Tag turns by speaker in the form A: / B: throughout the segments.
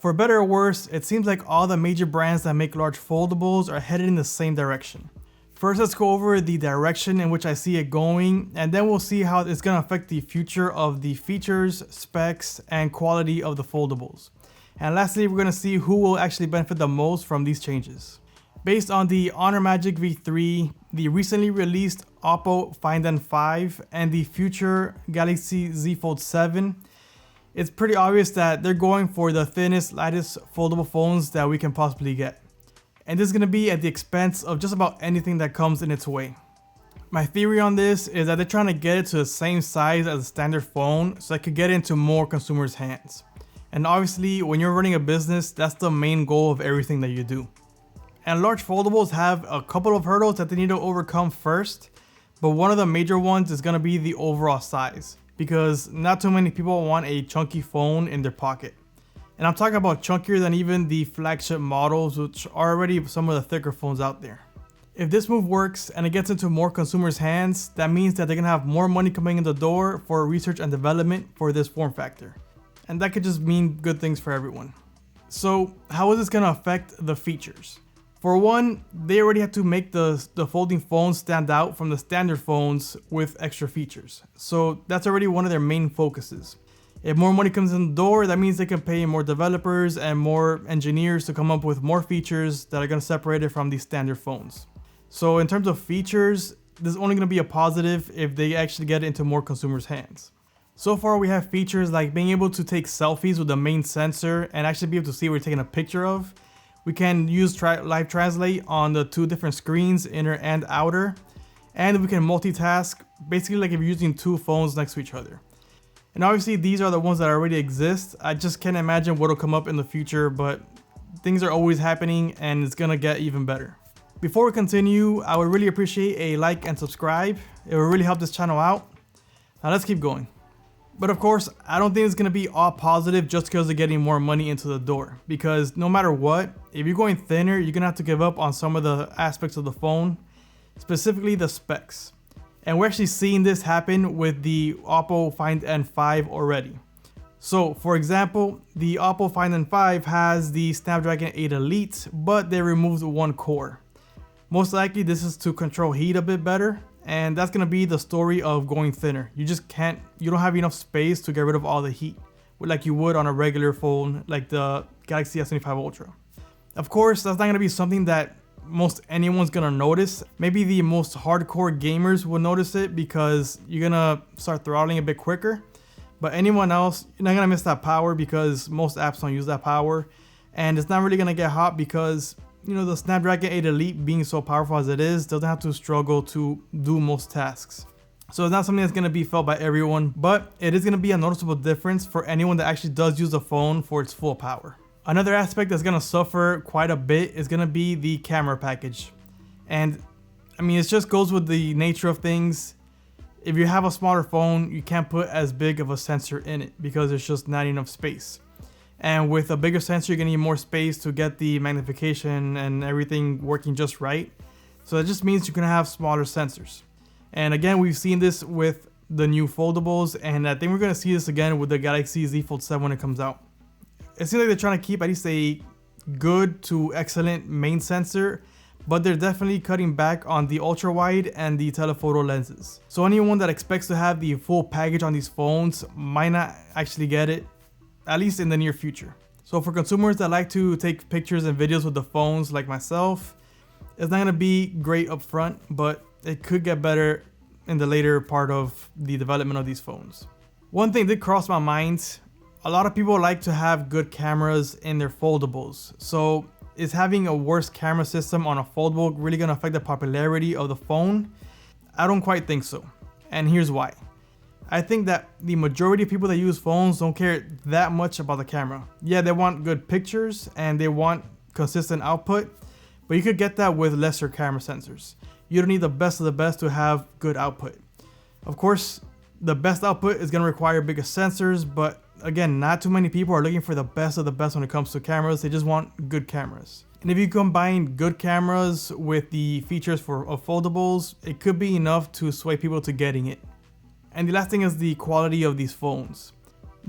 A: For better or worse, it seems like all the major brands that make large foldables are headed in the same direction. First, let's go over the direction in which I see it going, and then we'll see how it's going to affect the future of the features, specs, and quality of the foldables. And lastly, we're going to see who will actually benefit the most from these changes. Based on the Honor Magic V3, the recently released Oppo Find N5, and the future Galaxy Z Fold 7, it's pretty obvious that they're going for the thinnest, lightest foldable phones that we can possibly get. And this is going to be at the expense of just about anything that comes in its way. My theory on this is that they're trying to get it to the same size as a standard phone so it could get into more consumers' hands. And obviously, when you're running a business, that's the main goal of everything that you do. And large foldables have a couple of hurdles that they need to overcome first, but one of the major ones is going to be the overall size, because not too many people want a chunky phone in their pocket. And I'm talking about chunkier than even the flagship models, which are already some of the thicker phones out there. If this move works and it gets into more consumers' hands, that means that they're gonna have more money coming in the door for research and development for this form factor. And that could just mean good things for everyone. So how is this gonna affect the features? For one, they already have to make the folding phones stand out from the standard phones with extra features. So that's already one of their main focuses. If more money comes in the door, that means they can pay more developers and more engineers to come up with more features that are going to separate it from these standard phones. So in terms of features, this is only going to be a positive if they actually get it into more consumers' hands. So far, we have features like being able to take selfies with the main sensor and actually be able to see what you're taking a picture of. We can use live translate on the two different screens, inner and outer. And we can multitask, basically like if you're using two phones next to each other. And obviously these are the ones that already exist. I just can't imagine what'll come up in the future, but things are always happening and it's gonna get even better. Before we continue, I would really appreciate a like and subscribe. It will really help this channel out. Now let's keep going. But of course, I don't think it's gonna be all positive just because they're getting more money into the door. Because no matter what, if you're going thinner, you're gonna have to give up on some of the aspects of the phone, specifically the specs. And we're actually seeing this happen with the Oppo Find N5 already. So for example, the Oppo Find N5 has the Snapdragon 8 Elite, but they removed one core. Most likely this is to control heat a bit better, and that's gonna be the story of going thinner. You don't have enough space to get rid of all the heat, like you would on a regular phone like the Galaxy S25 Ultra. Of course, that's not gonna be something that most anyone's gonna notice. Maybe the most hardcore gamers will notice it because you're gonna start throttling a bit quicker, but anyone else, you're not gonna miss that power because most apps don't use that power, and it's not really gonna get hot because the Snapdragon 8 Elite, being so powerful as it is, doesn't have to struggle to do most tasks. So it's not something that's gonna be felt by everyone, but it is gonna be a noticeable difference for anyone that actually does use the phone for its full power. Another aspect that's gonna suffer quite a bit is gonna be the camera package. And I mean, it just goes with the nature of things. If you have a smaller phone, you can't put as big of a sensor in it because there's just not enough space. And with a bigger sensor, you're gonna need more space to get the magnification and everything working just right. So that just means you're gonna have smaller sensors. And again, we've seen this with the new foldables, and I think we're gonna see this again with the Galaxy Z Fold 7 when it comes out. It seems like they're trying to keep at least a good to excellent main sensor, but they're definitely cutting back on the ultra wide and the telephoto lenses. So anyone that expects to have the full package on these phones might not actually get it, at least in the near future. So for consumers that like to take pictures and videos with the phones like myself, it's not gonna be great up front, but it could get better in the later part of the development of these phones. One thing did cross my mind. A lot of people like to have good cameras in their foldables. So is having a worse camera system on a foldable really gonna affect the popularity of the phone? I don't quite think so. And here's why. I think that the majority of people that use phones don't care that much about the camera. Yeah, they want good pictures and they want consistent output, but you could get that with lesser camera sensors. You don't need the best of the best to have good output. Of course, the best output is gonna require bigger sensors, but again, not too many people are looking for the best of the best when it comes to cameras. They just want good cameras. And if you combine good cameras with the features of foldables, it could be enough to sway people to getting it. And the last thing is the quality of these phones.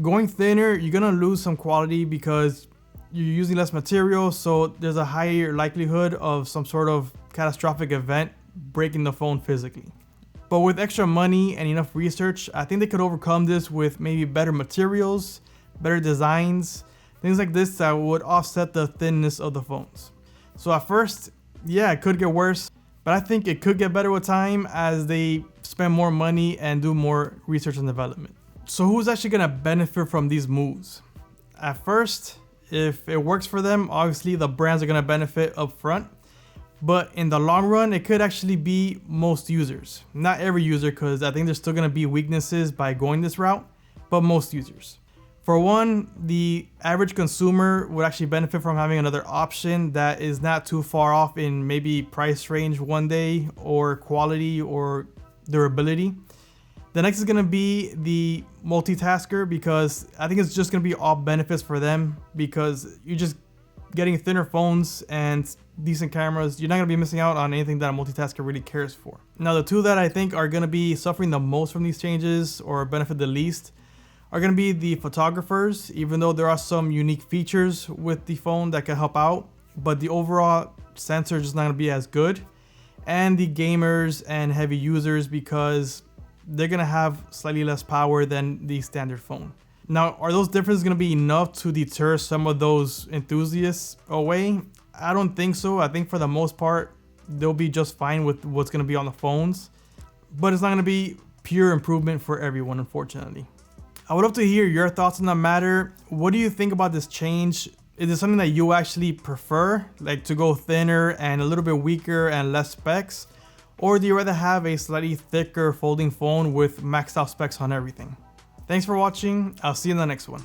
A: Going thinner, you're gonna lose some quality because you're using less material, so there's a higher likelihood of some sort of catastrophic event breaking the phone physically. But with extra money and enough research, I think they could overcome this with maybe better materials, better designs, things like this that would offset the thinness of the phones. So at first, yeah, it could get worse, but I think it could get better with time as they spend more money and do more research and development. So who's actually gonna benefit from these moves? At first, if it works for them, obviously the brands are gonna benefit up front. But in the long run, it could actually be most users. Not every user, because I think there's still gonna be weaknesses by going this route, but most users. For one, the average consumer would actually benefit from having another option that is not too far off in maybe price range one day, or quality or durability. The next is gonna be the multitasker, because I think it's just gonna be all benefits for them, because you're just getting thinner phones and decent cameras. You're not gonna be missing out on anything that a multitasker really cares for. Now, the two that I think are gonna be suffering the most from these changes, or benefit the least, are gonna be the photographers, even though there are some unique features with the phone that can help out, but the overall sensor is just not gonna be as good. And the gamers and heavy users, because they're gonna have slightly less power than the standard phone. Now, are those differences gonna be enough to deter some of those enthusiasts away? I don't think so. I think for the most part, they'll be just fine with what's gonna be on the phones, but it's not gonna be pure improvement for everyone, unfortunately. I would love to hear your thoughts on the matter. What do you think about this change? Is it something that you actually prefer, like to go thinner and a little bit weaker and less specs? Or do you rather have a slightly thicker folding phone with maxed out specs on everything? Thanks for watching. I'll see you in the next one.